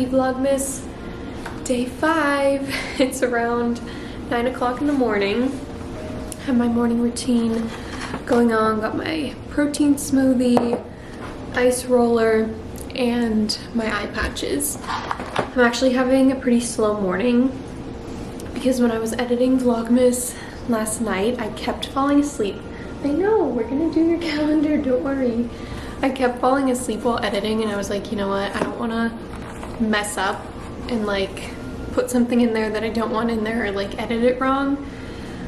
Happy Vlogmas day 5. It's around 9 o'clock in the morning. Have my morning routine going on. Got my protein smoothie, ice roller, and my eye patches. I'm actually having a pretty slow morning because when I was editing Vlogmas last night, I kept falling asleep. I know, we're gonna do your calendar, don't worry. I kept falling asleep while editing, and I was like, you know what, I don't want to mess up and like put something in there that I don't want in there or like edit it wrong.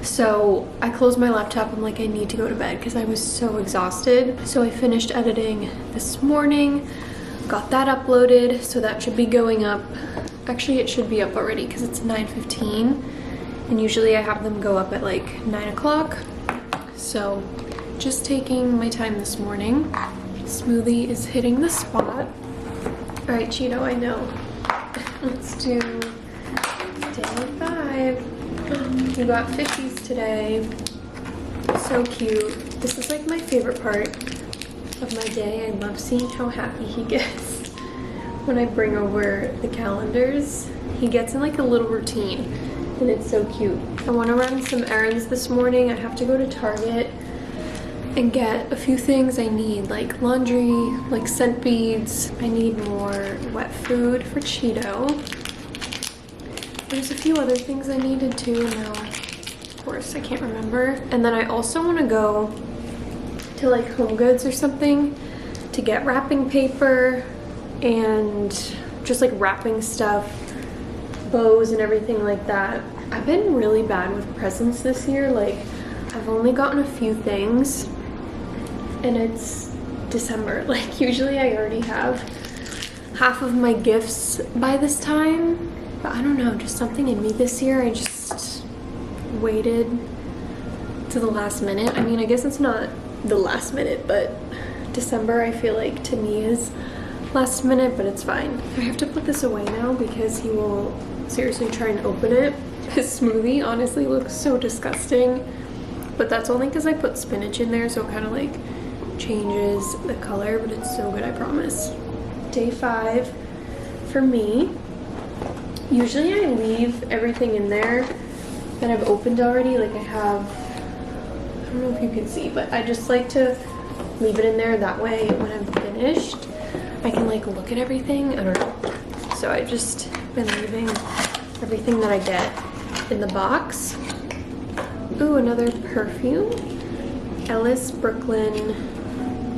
So I closed my laptop. I'm like, I need to go to bed because I was so exhausted. So I finished editing this morning, got that uploaded, so that should be going up. Actually, it should be up already because it's 9:15, and usually I have them go up at like 9 o'clock. So just taking my time this morning. Smoothie is hitting the spot. All right, Cheeto, I know. Let's do day 5. We got 50s today. So cute. This is like my favorite part of my day. I love seeing how happy he gets when I bring over the calendars. He gets in like a little routine, and it's so cute. I want to run some errands this morning. I have to go to Target and get a few things I need, like laundry, like scent beads. I need more wet food for Cheeto. There's a few other things I needed too. Now, of course, I can't remember. And then I also want to go to like HomeGoods or something to get wrapping paper and just like wrapping stuff, bows and everything like that. I've been really bad with presents this year. Like, I've only gotten a few things, and it's December. Like, usually I already have half of my gifts by this time, but I don't know, just something in me this year. I just waited to the last minute. I mean, I guess it's not the last minute, but December I feel like to me is last minute, but it's fine. I have to put this away now because he will seriously try and open it. This smoothie honestly looks so disgusting, but that's only because I put spinach in there, so it kind of like changes the color, but it's so good, I promise. Day 5 for me. Usually I leave everything in there that I've opened already. Like, I have, I don't know if you can see, but I just like to leave it in there. That way when I'm finished, I can like look at everything. I don't know. So I just been leaving everything that I get in the box. Ooh, another perfume. Ellis Brooklyn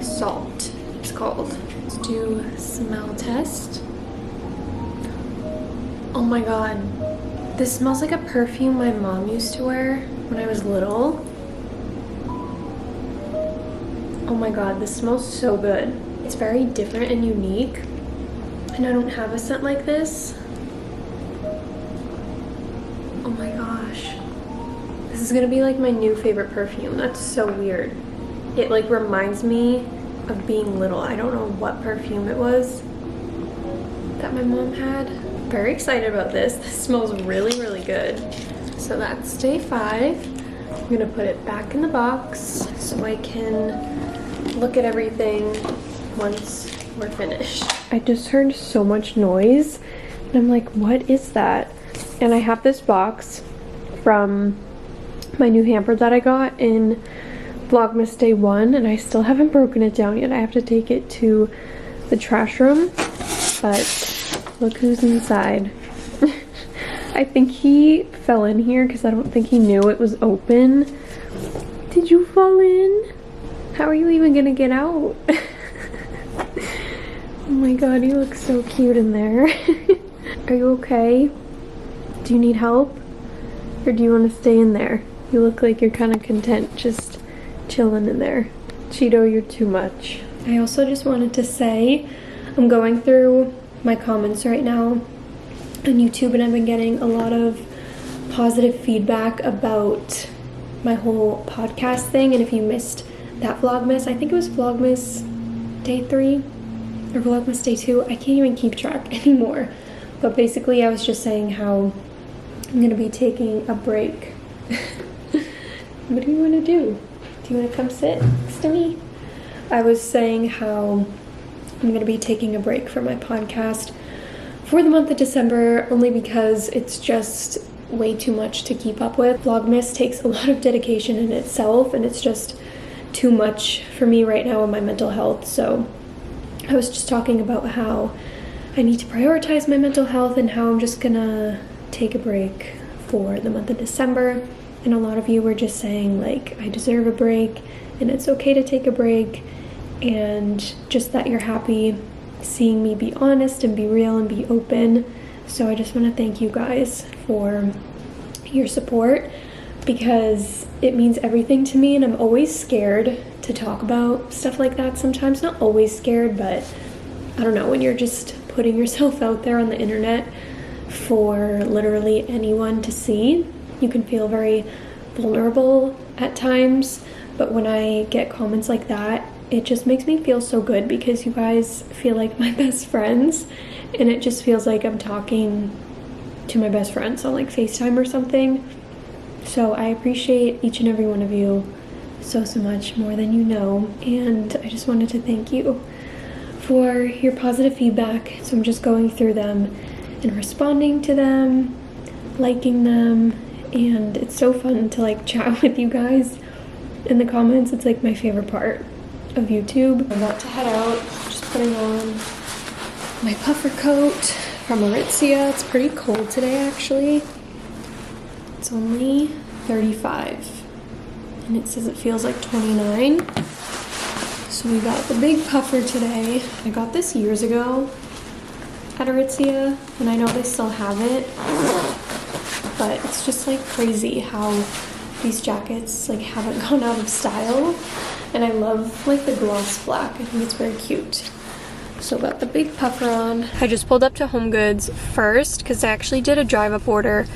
Salt, it's called. Let's do a smell test. Oh my god. This smells like a perfume my mom used to wear when I was little. Oh my god, this smells so good. It's very different and unique, and I don't have a scent like this. Oh my gosh. This is gonna be like my new favorite perfume. That's so weird. It like reminds me of being little. I don't know what perfume it was that my mom had. Very excited about this. This smells really, really good. So that's day 5. I'm gonna put it back in the box so I can look at everything once we're finished. I just heard so much noise, and I'm like, what is that? And I have this box from my new hamper that I got in Vlogmas day 1, and I still haven't broken it down yet. I have to take it to the trash room, but look who's inside. I think he fell in here because I don't think he knew it was open. Did you fall in? How are you even gonna get out? Oh my god, you look so cute in there. Are you okay? Do you need help? Or do you want to stay in there? You look like you're kind of content just chilling in there. Cheeto, you're too much. I also just wanted to say, I'm going through my comments right now on YouTube, and I've been getting a lot of positive feedback about my whole podcast thing. And if you missed that Vlogmas, I think it was Vlogmas day 3 or Vlogmas day 2. I can't even keep track anymore. But basically I was just saying how I'm gonna be taking a break. What do you want to do? Do you want to come sit next to me? I was saying how I'm gonna be taking a break from my podcast for the month of December, only because it's just way too much to keep up with. Vlogmas takes a lot of dedication in itself, and it's just too much for me right now in my mental health. So I was just talking about how I need to prioritize my mental health and how I'm just gonna take a break for the month of December. And a lot of you were just saying like I deserve a break and it's okay to take a break, and just that you're happy seeing me be honest and be real and be open. So I just want to thank you guys for your support, because it means everything to me, and I'm always scared to talk about stuff like that sometimes. Not always scared, but I don't know, when you're just putting yourself out there on the internet for literally anyone to see, you can feel very vulnerable at times. But when I get comments like that, it just makes me feel so good, because you guys feel like my best friends, and it just feels like I'm talking to my best friends on like FaceTime or something. So I appreciate each and every one of you so much, more than you know, and I just wanted to thank you for your positive feedback. So I'm just going through them and responding to them, liking them, and it's so fun to like chat with you guys in the comments. It's like my favorite part of YouTube. I'm about to head out, just putting on my puffer coat from Aritzia. It's pretty cold today actually. It's only 35 and it says it feels like 29. So we got the big puffer today. I got this years ago at Aritzia, and I know they still have it, but it's just like crazy how these jackets like haven't gone out of style. And I love like the gloss black. I think it's very cute. So got the big puffer on. I just pulled up to HomeGoods first because I actually did a drive-up order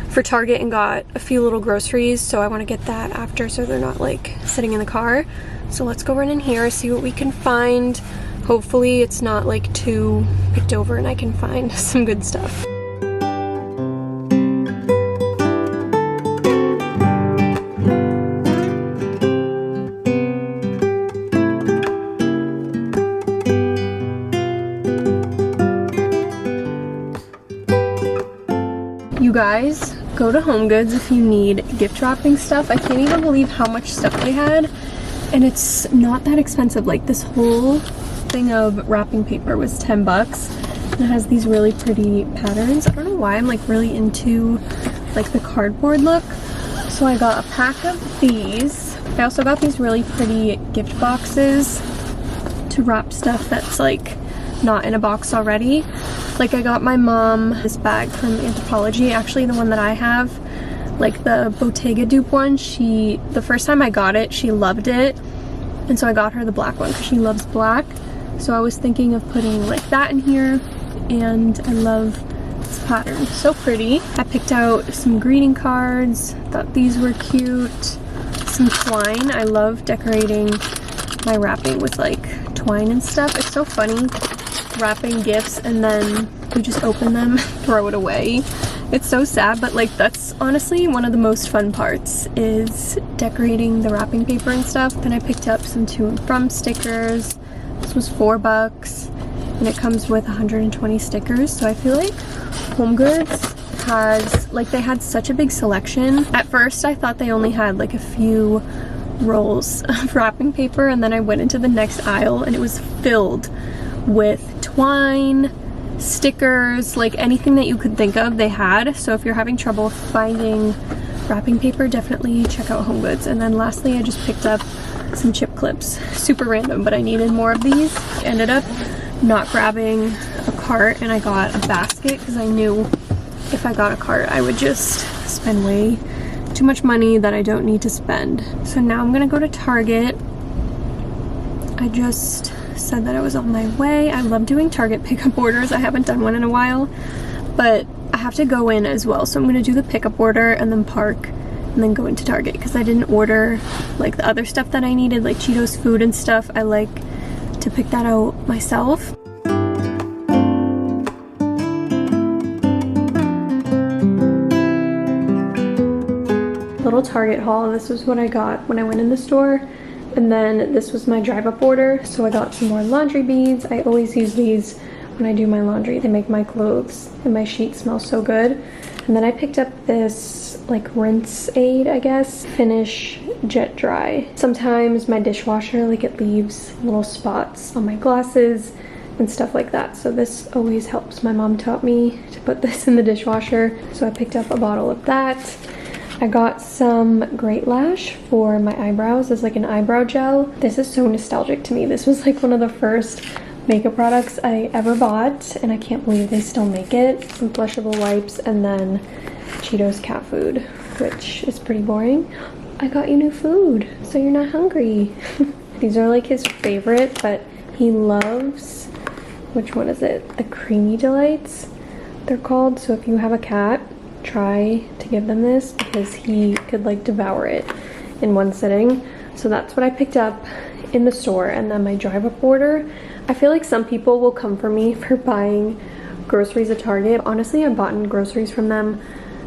for Target and got a few little groceries, so I want to get that after so they're not like sitting in the car. So let's go run in here, see what we can find. Hopefully it's not like too picked over and I can find some good stuff. You guys, go to HomeGoods if you need gift wrapping stuff. I can't even believe how much stuff they had, and it's not that expensive. Like this whole thing of wrapping paper was 10 bucks, and it has these really pretty patterns. I don't know why I'm like really into like the cardboard look, so I got a pack of these. I also got these really pretty gift boxes to wrap stuff that's like not in a box already. Like I got my mom this bag from Anthropologie, actually the one that I have, like the Bottega dupe one. The first time I got it, she loved it, and so I got her the black one because she loves black. So I was thinking of putting like that in here, and I love this pattern, so pretty. I picked out some greeting cards, thought these were cute, some twine. I love decorating my wrapping with like twine and stuff. It's so funny wrapping gifts and then you just open them, throw it away. It's so sad, but like that's honestly one of the most fun parts, is decorating the wrapping paper and stuff. Then I picked up some to and from stickers. This was $4 and it comes with 120 stickers. So I feel like HomeGoods has, like, they had such a big selection. At first I thought they only had like a few rolls of wrapping paper, and then I went into the next aisle and it was filled with twine, stickers, like anything that you could think of they had. So if you're having trouble finding wrapping paper, definitely check out HomeGoods. And then lastly, I just picked up some chip clips. Super random, but I needed more of these. Ended up not grabbing a cart and I got a basket because I knew if I got a cart I would just spend way too much money that I don't need to spend. So now I'm gonna go to Target. I just said that I was on my way. I love doing Target pickup orders. I haven't done one in a while, but I have to go in as well. So I'm gonna do the pickup order and then park and then go into Target because I didn't order like the other stuff that I needed, like Cheetos food and stuff. I like to pick that out myself. Little Target haul. This was what I got when I went in the store. And then this was my drive-up order. So I got some more laundry beads. I always use these when I do my laundry. They make my clothes and my sheets smell so good. And then I picked up this like rinse aid, I guess, Finish Jet Dry. Sometimes my dishwasher, like it leaves little spots on my glasses and stuff like that. So this always helps. My mom taught me to put this in the dishwasher. So I picked up a bottle of that. I got some Great Lash for my eyebrows as like an eyebrow gel. This is so nostalgic to me. This was like one of the first makeup products I ever bought, and I can't believe they still make it. Some flushable wipes and then Cheetos cat food, which is pretty boring. I got you new food, so you're not hungry. These are like his favorite, but he loves, which one is it? The Creamy Delights, they're called. So if you have a cat, try to give them this because he could like devour it in one sitting. So that's what I picked up in the store. And then my drive-up order, I feel like some people will come for me for buying groceries at Target. Honestly, I've bought groceries from them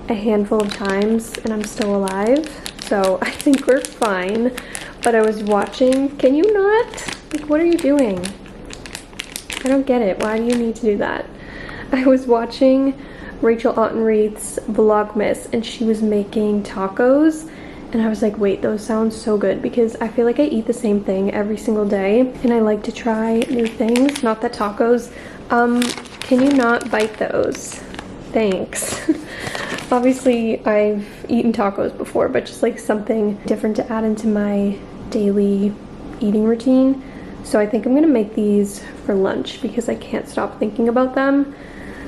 a handful of times and I'm still alive, so I think we're fine. But I was watching, can you not? Like, what are you doing? I don't get it. Why do you need to do that? I was watching Rachel Ottenreith's VLOGMAS and she was making tacos. And I was like, wait, those sound so good, because I feel like I eat the same thing every single day and I like to try new things. Not that tacos. Can you not bite those? Thanks. Obviously, I've eaten tacos before, but just like something different to add into my daily eating routine. So I think I'm gonna make these for lunch because I can't stop thinking about them.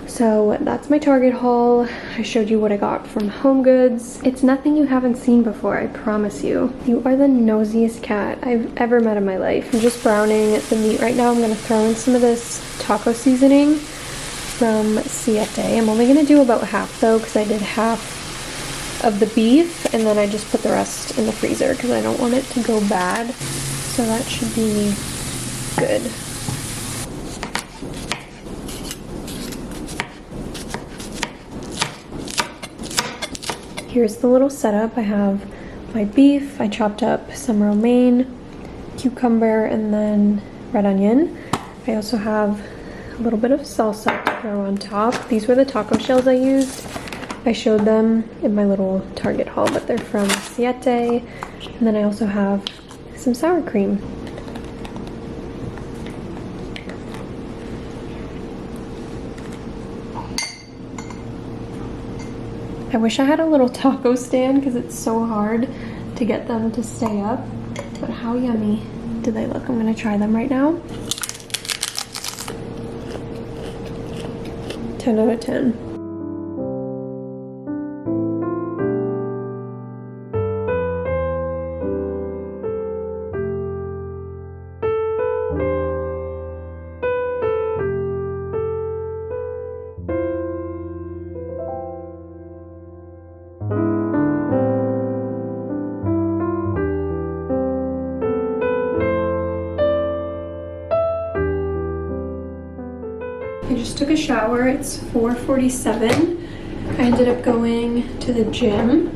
So that's my Target haul. I showed you what I got from HomeGoods. It's nothing you haven't seen before, I promise you. You are the nosiest cat I've ever met in my life. I'm just browning the meat right now. I'm gonna throw in some of this taco seasoning from Siete. I'm only gonna do about half though, because I did half of the beef and then I just put the rest in the freezer because I don't want it to go bad. So that should be good. Here's the little setup. I have my beef. I chopped up some romaine, cucumber, and then red onion. I also have a little bit of salsa to throw on top. These were the taco shells I used. I showed them in my little Target haul, but they're from Siete. And then I also have some sour cream. I wish I had a little taco stand because it's so hard to get them to stay up. But how yummy do they look? I'm gonna try them right now. 10 out of 10. I just took a shower. It's 4:47. I ended up going to the gym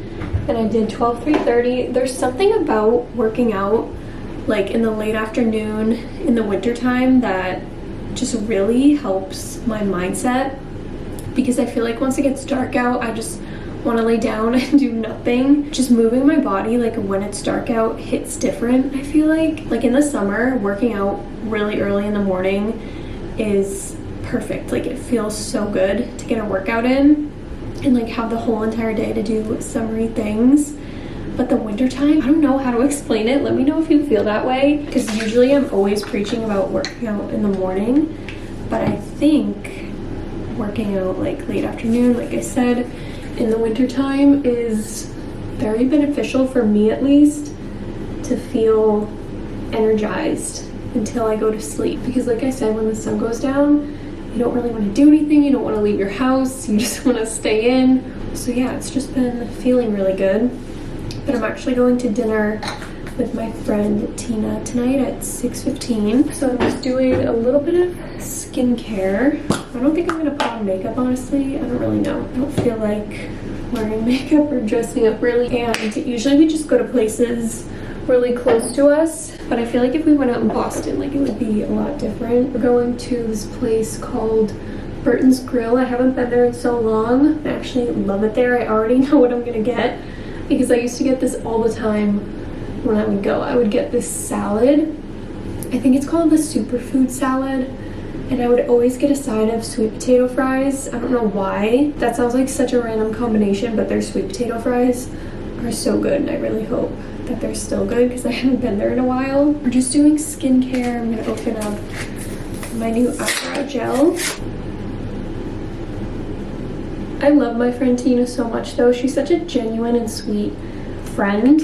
and I did 12, 3:30. There's something about working out like in the late afternoon in the winter time that just really helps my mindset, because I feel like once it gets dark out, I just want to lay down and do nothing. Just moving my body like when it's dark out hits different. I feel like in the summer, working out really early in the morning is perfect. Like it feels so good to get a workout in and like have the whole entire day to do summery things. But the winter time, I don't know how to explain it. Let me know if you feel that way, because usually I'm always preaching about working out in the morning, but I think working out like late afternoon, like I said, in the winter time is very beneficial for me, at least, to feel energized until I go to sleep. Because like I said, when the sun goes down, you don't really want to do anything, you don't want to leave your house, you just want to stay in. So yeah, it's just been feeling really good. But I'm actually going to dinner with my friend Tina tonight at 6:15. So I'm just doing a little bit of skincare. I don't think I'm gonna put on makeup, honestly. I don't really know. I don't feel like wearing makeup or dressing up really. And usually we just go to places really close to us, but I feel like if we went out in Boston, like it would be a lot different. We're going to this place called Burton's Grill. I haven't been there in so long. I actually love it there. I already know what I'm gonna get because I used to get this all the time when I would go. I would get this salad. I think it's called the superfood salad. And I would always get a side of sweet potato fries. I don't know why. That sounds like such a random combination, but their sweet potato fries are so good, and I really hope that they're still good because I haven't been there in a while. We're just doing skincare. I'm gonna open up my new eyebrow gel. I love my friend Tina so much though. She's such a genuine and sweet friend.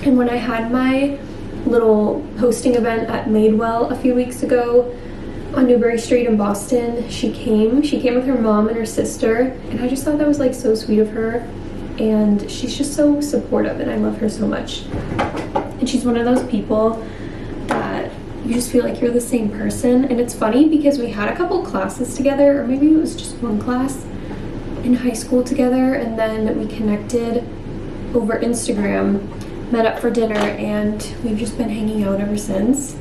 And when I had my little hosting event at Madewell a few weeks ago, on Newbury Street in Boston, she came with her mom and her sister, and I just thought that was like so sweet of her, and she's just so supportive, and I love her so much. And she's one of those people that you just feel like you're the same person. And it's funny because we had a couple classes together, or maybe it was just one class in high school together, and then we connected over Instagram, met up for dinner, and we've just been hanging out ever since.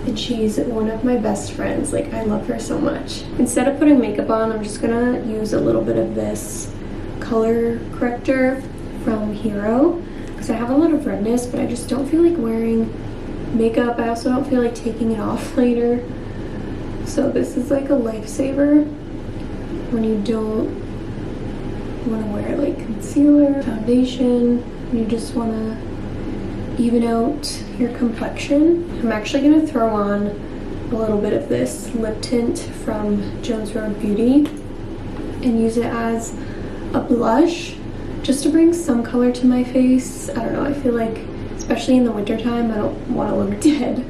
And she's one of my best friends. Like, I love her so much. Instead of putting makeup on, I'm just gonna use a little bit of this color corrector from Hero because I have a lot of redness, but I just don't feel like wearing makeup. I also don't feel like taking it off later. So this is like a lifesaver when you don't want to wear like concealer, foundation, you just want to even out your complexion. I'm actually going to throw on a little bit of this lip tint from Jones Road Beauty and use it as a blush just to bring some color to my face. I don't know, I feel like especially in the wintertime I don't want to look dead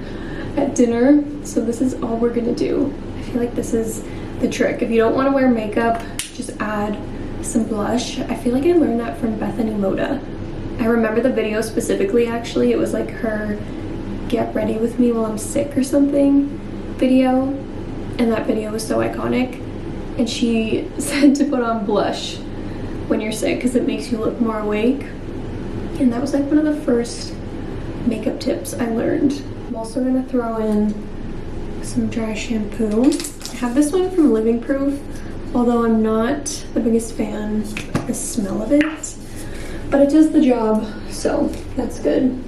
at dinner, so this is all we're going to do. I feel like this is the trick. If you don't want to wear makeup, just add some blush. I feel like I learned that from Bethany Moda. I remember the video specifically, actually. It was like her get ready with me while I'm sick or something video, and that video was so iconic. And she said to put on blush when you're sick because it makes you look more awake. And that was like one of the first makeup tips I learned. I'm also gonna throw in some dry shampoo. I have this one from Living Proof, although I'm not the biggest fan of the smell of it. But it does the job, so that's good.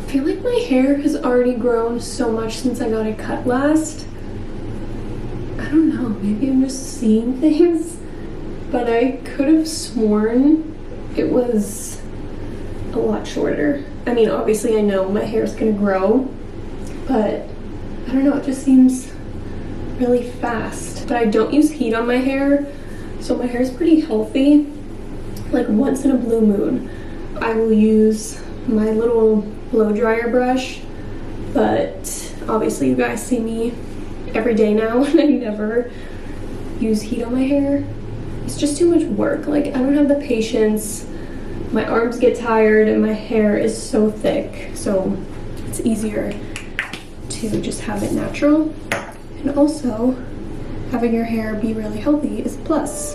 I feel like my hair has already grown so much since I got it cut last. I don't know, maybe I'm just seeing things, but I could have sworn it was a lot shorter. I mean, obviously I know my hair's gonna grow, but I don't know, it just seems really fast. But I don't use heat on my hair, so my hair is pretty healthy. Like once in a blue moon, I will use my little blow dryer brush, but obviously you guys see me every day now and I never use heat on my hair. It's just too much work. Like, I don't have the patience. My arms get tired and my hair is so thick, so it's easier to just have it natural. And also, having your hair be really healthy is a plus.